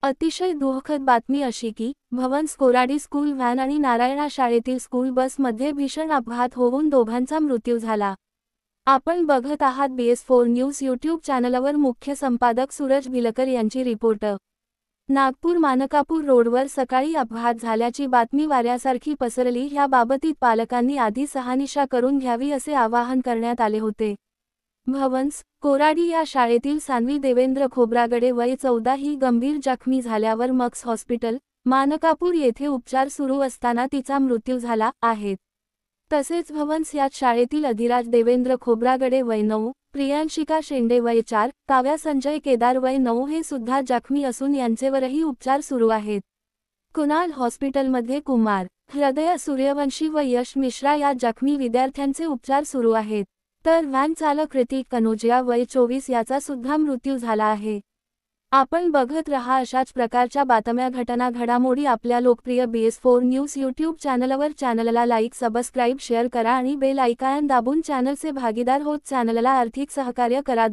अतिशय दुःखद बातमी अशी की भवन्स कोराडी स्कूल व्हॅन आणि नारायणा शाळेतील स्कूल बसमध्ये भीषण अपघात होऊन दोघांचा मृत्यू झाला। आपण बघत आहात BS4 न्यूज यूट्यूब चॅनलवर। मुख्य संपादक सूरज भिलकर यांची रिपोर्ट। नागपूर मानकापूर रोडवर सकाळी अपघात झाल्याची बातमी वाऱ्यासारखी पसरली। याबाबतीत पालकांनी आधी शहानिशा करून घ्यावी असे आवाहन करण्यात आले होते। भवन्स कोराडी या शाळेतील सान्वी देवेंद्र खोब्रागडे वय 14 ही गंभीर जखमी झाल्यावर मक्स हॉस्पिटल मानकापूर येथे उपचार सुरू असताना तिचा मृत्यू झाला आहे। तसेच भवन्स या शाळेतील अधिराज देवेंद्र खोब्रागडे वय 9, प्रियांशिका शेंडे वय 4, काव्या संजय केदार वय 9 हे सुद्धा जखमी असून यांचेवरही उपचार सुरू आहेत। कुणाल हॉस्पिटलमध्ये कुमार, हृदय सूर्यवंशी व यश मिश्रा या जखमी विद्यार्थ्यांचे उपचार सुरू आहेत। तर व्हॅन चालक ऋतिक कनोजिया वय 24 याचा सुद्धा मृत्यू झाला आहे। आपण बघत रहा अशाच प्रकारच्या बातम्या घडामोडी आपल्या लोकप्रिय BS4 न्यूज यूट्यूब चॅनलवर। चॅनलला लाईक, सबस्क्राईब, शेअर करा आणि बेल आयकॉन दाबून चॅनलचे भागीदार होत चॅनलला आर्थिक सहकार्य करा।